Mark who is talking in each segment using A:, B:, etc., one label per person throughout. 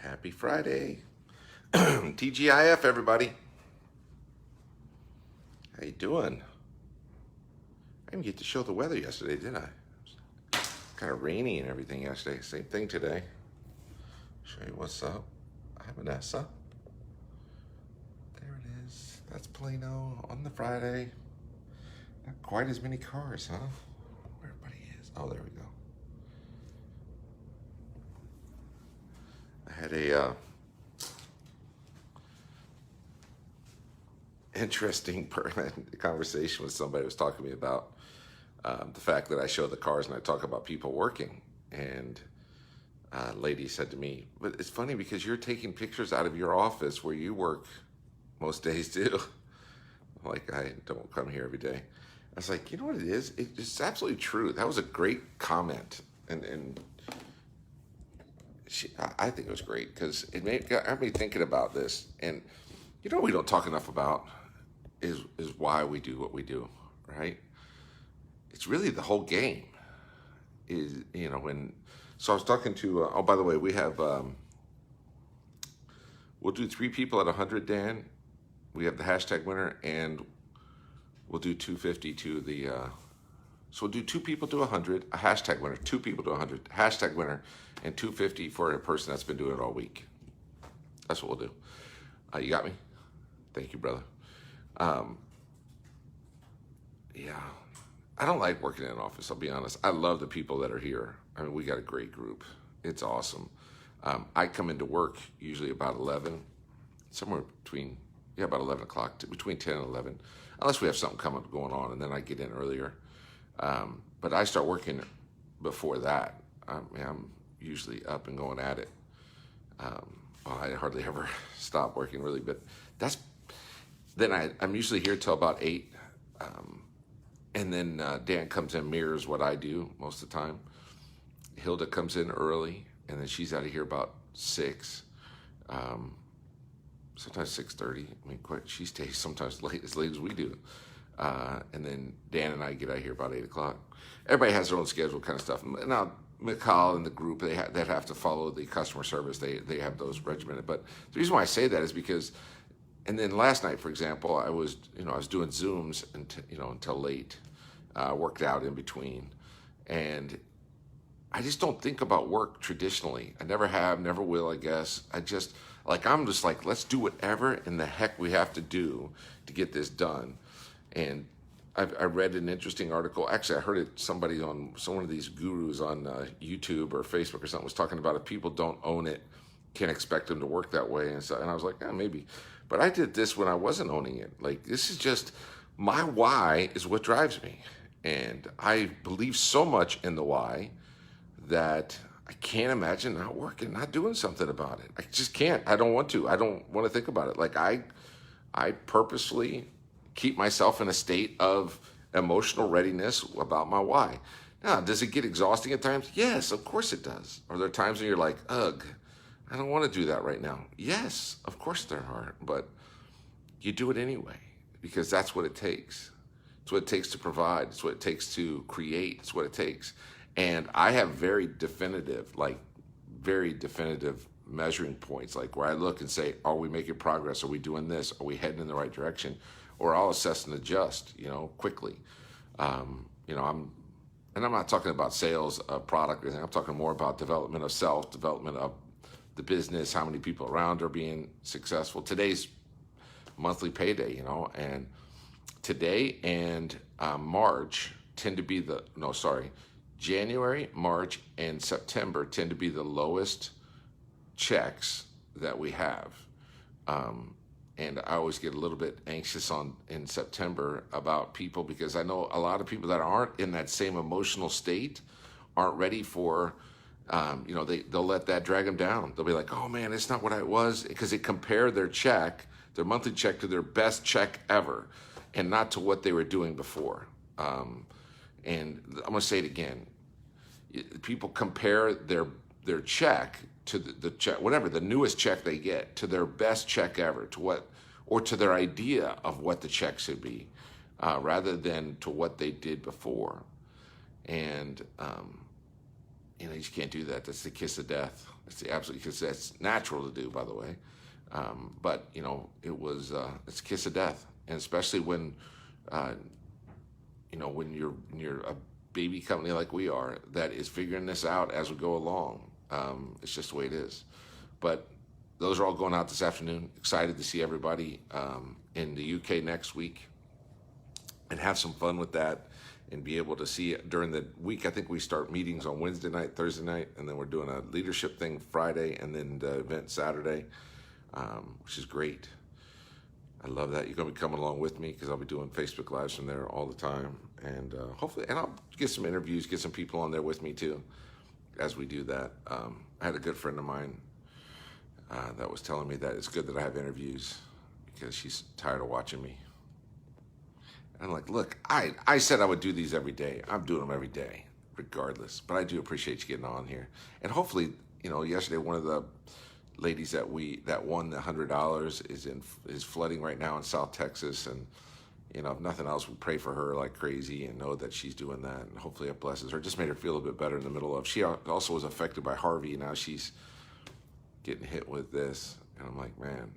A: Happy Friday. TGIF, everybody. How you doing? I didn't get to show the weather yesterday, did I? Kind of rainy and everything yesterday. Same thing today. Show you what's up. Hi, Vanessa. There it is. That's Plano on the Friday. Not quite as many cars, huh? Where everybody is. Oh, there we go. I had a interesting conversation with somebody who was talking to me about the fact that I show the cars and I talk about people working. And a lady said to me, but it's funny because you're taking pictures out of your office where you work most days too. Like, I don't come here every day. I was like, you know what it is? It's absolutely true. That was a great comment. And I think it was great because it got me thinking about this. And you know what we don't talk enough about is why we do what we do, right? It's really the whole game. So I was talking to, oh, by the way, we have, we'll do 3 people at 100, Dan. We have the hashtag winner, and we'll do 250 to the, so we'll do 2 people to 100, a hashtag winner, 2 people to 100, hashtag winner, and 250 for a person that's been doing it all week. That's what we'll do. You got me? Thank you, brother. Yeah, I don't like working in an office, I'll be honest. I love the people that are here. I mean, we got a great group. It's awesome. I come into work usually about 11, somewhere between, about 11 o'clock, between 10 and 11, unless we have something going on, and then I get in earlier. But I start working before that. I'm usually up and going at it. I hardly ever stop working, really, but I'm usually here till about 8. And then Dan comes in, mirrors what I do most of the time. Hilda comes in early, and then she's out of here about 6. Sometimes 6:30. I mean, she stays sometimes as late as we do. And then Dan and I get out of here about 8 o'clock. Everybody has their own schedule, kind of stuff. Now, McCall and the group, they have to follow the customer service. They have those regimented. But the reason why I say that is because, and then last night, for example, I was doing Zooms until late. Worked out in between, and I just don't think about work traditionally. I never have, never will, I guess. I'm just like, let's do whatever in the heck we have to do to get this done. And I read an interesting article. Actually, I heard it, somebody on one of these gurus on YouTube or Facebook or something was talking about if people don't own it, can't expect them to work that way. And I was like, yeah, maybe. But I did this when I wasn't owning it. Like, this is just, my why is what drives me. And I believe so much in the why that I can't imagine not working, not doing something about it. I just can't. I don't want to. I don't want to think about it. Like, I purposely keep myself in a state of emotional readiness about my why. Now, does it get exhausting at times? Yes, of course it does. Are there times when you're like, ugh, I don't want to do that right now? Yes, of course there are. But you do it anyway because that's what it takes. It's what it takes to provide. It's what it takes to create. It's what it takes. And I have very definitive measuring points, like where I look and say, are we making progress? Are we doing this? Are we heading in the right direction? Or I'll assess and adjust, quickly. I'm not talking about sales of product or anything. I'm talking more about development of self, development of the business, how many people around are being successful. Today's monthly payday, and today and March tend to be January, March, and September tend to be the lowest checks that we have. And I always get a little bit anxious in September about people because I know a lot of people that aren't in that same emotional state aren't ready for, they'll let that drag them down. They'll be like, oh man, it's not what I was, because they compare their monthly check to their best check ever and not to what they were doing before. And I'm going to say it again. People compare their check to the check, whatever, the newest check they get, to their best check ever, to their idea of what the check should be, rather than to what they did before. And you just can't do that. That's the kiss of death. It's the absolute, because that's natural to do, by the way. But you know, it's a kiss of death, and especially when when you're a baby company like we are that is figuring this out as we go along. It's just the way it is. But those are all going out this afternoon. Excited to see everybody in the UK next week and have some fun with that and be able to see it during the week. I think we start meetings on Wednesday night, Thursday night, and then we're doing a leadership thing Friday and then the event Saturday, which is great. I love that. You're going to be coming along with me because I'll be doing Facebook Lives from there all the time. And hopefully, and I'll get some interviews, get some people on there with me too as we do that. I had a good friend of mine that was telling me that it's good that I have interviews because she's tired of watching me. And I'm like, look, I said I would do these every day. I'm doing them every day, regardless. But I do appreciate you getting on here. And hopefully, yesterday one of the ladies that won the $100 is flooding right now in South Texas, and if nothing else, we pray for her like crazy and know that she's doing that, and hopefully it blesses her. Just made her feel a bit better in the middle of. She also was affected by Harvey. Now she's getting hit with this, and I'm like, man,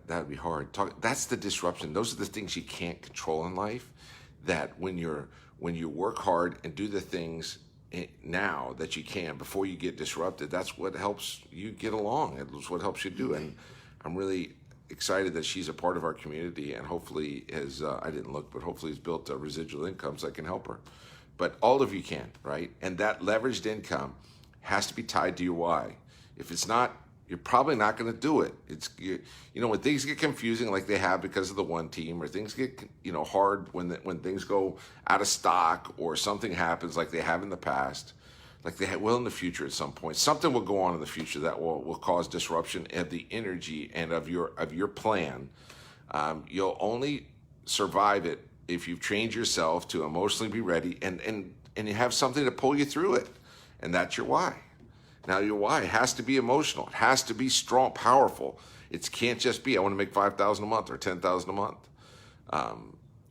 A: that'd be hard. That's the disruption. Those are the things you can't control in life. That when you work hard and do the things now that you can before you get disrupted, that's what helps you get along. It's what helps you do. And I'm really excited that she's a part of our community, and hopefully I didn't look, but hopefully has built a residual income so I can help her. But all of you can, right? And that leveraged income has to be tied to your why. If it's not, you're probably not going to do it. When things get confusing like they have because of the one team, or things get hard when things go out of stock or something happens like they have in the past, like they will in the future at some point. Something will go on in the future that will cause disruption of the energy and of your plan. You'll only survive it if you've trained yourself to emotionally be ready and you have something to pull you through it, and that's your why. Now, your why has to be emotional. It has to be strong, powerful. It can't just be, I want to make $5,000 a month or $10,000 a month.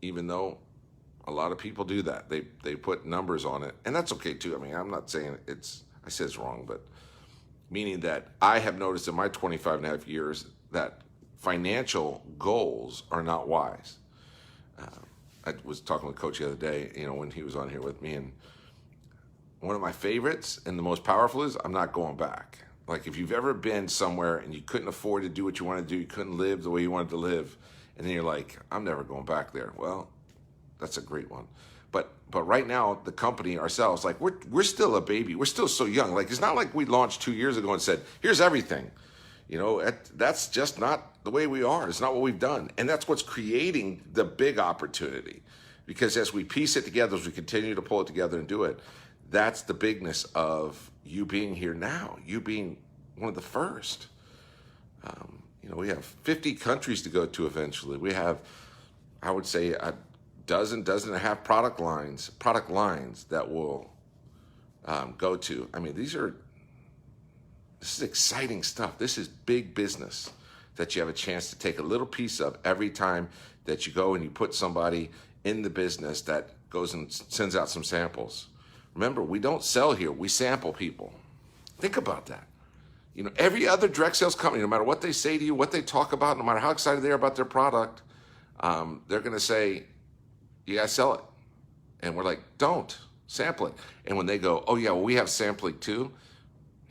A: Even though a lot of people do that. They put numbers on it, and that's okay too. I mean, I'm not saying I said it's wrong, but meaning that I have noticed in my 25 and a half years that financial goals are not wise. I was talking with Coach the other day, when he was on here with me, and one of my favorites and the most powerful is I'm not going back. Like if you've ever been somewhere and you couldn't afford to do what you wanted to do, you couldn't live the way you wanted to live, and then you're like, I'm never going back there. Well, that's a great one. But right now, the company ourselves, like we're still a baby. We're still so young. Like it's not like we launched 2 years ago and said, here's everything. That's just not the way we are. It's not what we've done. And that's what's creating the big opportunity. Because as we piece it together, as we continue to pull it together and do it, that's the bigness of you being here now, you being one of the first. We have 50 countries to go to eventually. We have, I would say, a dozen and a half product lines that we'll go to. I mean, this is exciting stuff. This is big business that you have a chance to take a little piece of every time that you go and you put somebody in the business that goes and sends out some samples. Remember, we don't sell here. We sample people. Think about that. Every other direct sales company, no matter what they say to you, what they talk about, no matter how excited they are about their product, they're going to say, you got to sell it. And we're like, don't. Sample it. And when they go, oh, yeah, well, we have sampling too.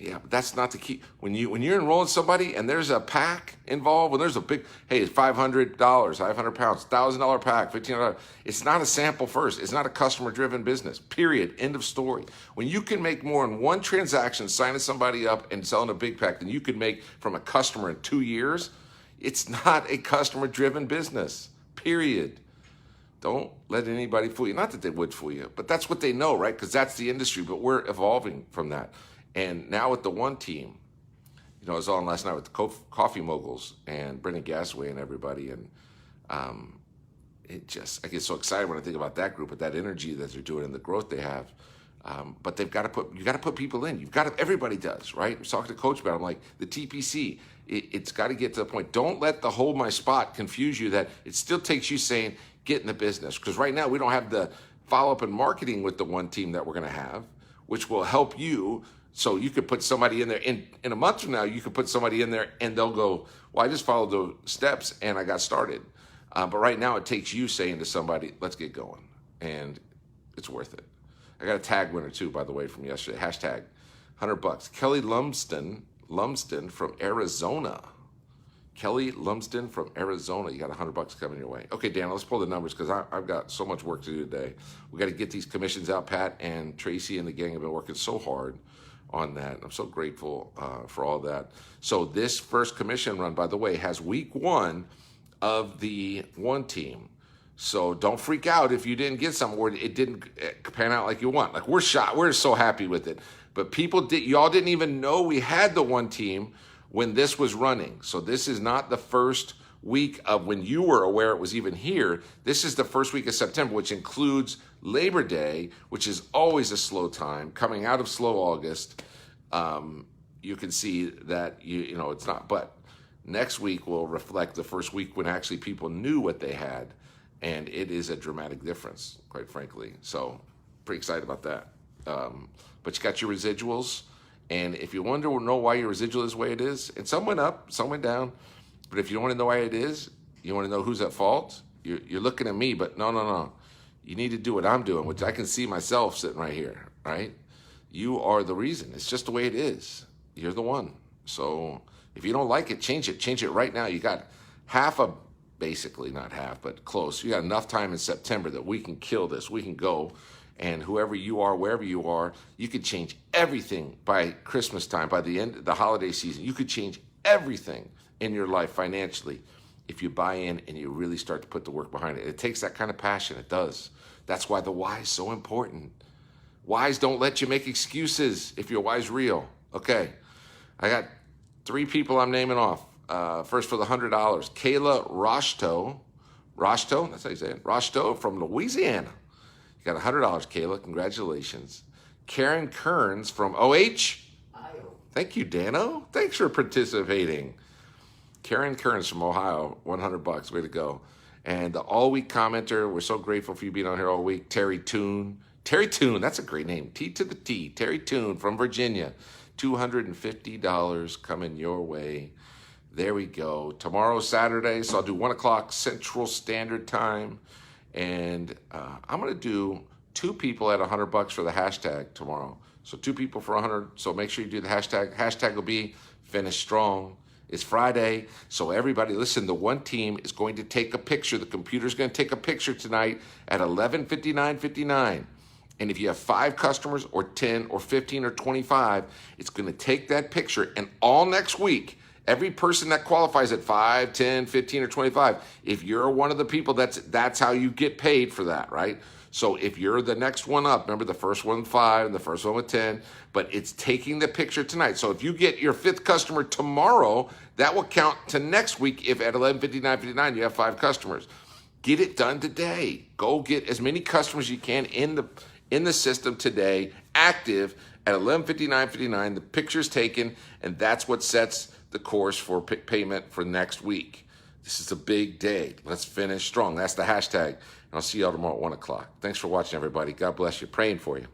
A: Yeah, but that's not the key. When you're enrolling somebody and there's a pack involved, when there's a big, hey, it's $500, 500 pounds, $1,000 pack, $1,500. It's not a sample first. It's not a customer-driven business, period, end of story. When you can make more in one transaction, signing somebody up and selling a big pack than you could make from a customer in 2 years, it's not a customer-driven business, period. Don't let anybody fool you. Not that they would fool you, but that's what they know, right? Because that's the industry, but we're evolving from that. And now with the one team, I was on last night with the Coffee Moguls and Brendan Gasaway and everybody, and I get so excited when I think about that group, with that energy that they're doing and the growth they have. But you got to put people in. Everybody does, right? I was talking to Coach about it. I'm like, the TPC, it's got to get to the point. Don't let the hold my spot confuse you, that it still takes you saying, get in the business. Because right now we don't have the follow-up and marketing with the one team that we're going to have, which will help you So you could put somebody in there in a month from now, you could put somebody in there and they'll go, well, I just followed the steps and I got started. But right now it takes you saying to somebody, let's get going. And it's worth it. I got a tag winner too, by the way, from yesterday. Hashtag $100. Kelly Lumsden from Arizona. Kelly Lumsden from Arizona. You got $100 coming your way. Okay, Dan, let's pull the numbers because I've got so much work to do today. We got to get these commissions out. Pat and Tracy and the gang have been working so hard on that. I'm so grateful for all that. So this first commission run, by the way, has week 1 of the one team. So don't freak out if you didn't get something or it didn't pan out like you want. Like we're so happy with it. But y'all didn't even know we had the one team when this was running. So this is not the first week of when you were aware it was even here. This is the first week of September, which includes Labor Day, which is always a slow time. Coming out of slow August, you can see that you know it's not. But next week will reflect the first week when actually people knew what they had, and it is a dramatic difference, quite frankly. So pretty excited about that. But you got your residuals. And if you know why your residual is the way it is, and some went up, some went down, but if you don't want to know why it is, you want to know who's at fault, you're looking at me, but no. You need to do what I'm doing, which I can see myself sitting right here, right? You are the reason. It's just the way it is. You're the one. So if you don't like it, change it. Change it right now. You got basically not half, but close. You got enough time in September that we can kill this. We can go. And whoever you are, wherever you are, you could change everything by Christmas time, by the end of the holiday season. You could change everything in your life financially if you buy in and you really start to put the work behind it. It takes that kind of passion. It does. That's why the why is so important. Whys don't let you make excuses if your why's real. Okay, I got 3 people I'm naming off. First for the $100, Kayla Roshto, that's how you say it, Roshto from Louisiana. You got $100, Kayla. Congratulations. Karen Kearns from OH. Ohio. Thank you, Dano. Thanks for participating. Karen Kearns from Ohio, $100. Way to go. And the all-week commenter, we're so grateful for you being on here all week, Terry Toon. Terry Toon, that's a great name. T to the T. Terry Toon from Virginia. $250 coming your way. There we go. Tomorrow's Saturday, so I'll do 1 o'clock Central Standard Time. And I'm going to do 2 people at $100 for the hashtag tomorrow. So 2 people for 100. So make sure you do the hashtag. Hashtag will be Finish Strong. It's Friday. So everybody, listen, the one team is going to take a picture. The computer's going to take a picture tonight at 11:59:59. And if you have 5 customers or 10 or 15 or 25, it's going to take that picture. And all next week, every person that qualifies at 5, 10, 15, or 25, if you're one of the people, that's how you get paid for that, right? So if you're the next one up, remember the first one with 5 and the first one with 10, but it's taking the picture tonight. So if you get your 5th customer tomorrow, that will count to next week if at 11:59:59 you have 5 customers. Get it done today. Go get as many customers as you can in the system today, active at 11:59:59. The picture's taken, and that's what sets the course for payment for next week. This is a big day. Let's finish strong. That's the hashtag. And I'll see y'all tomorrow at 1 o'clock. Thanks for watching, everybody. God bless you. Praying for you.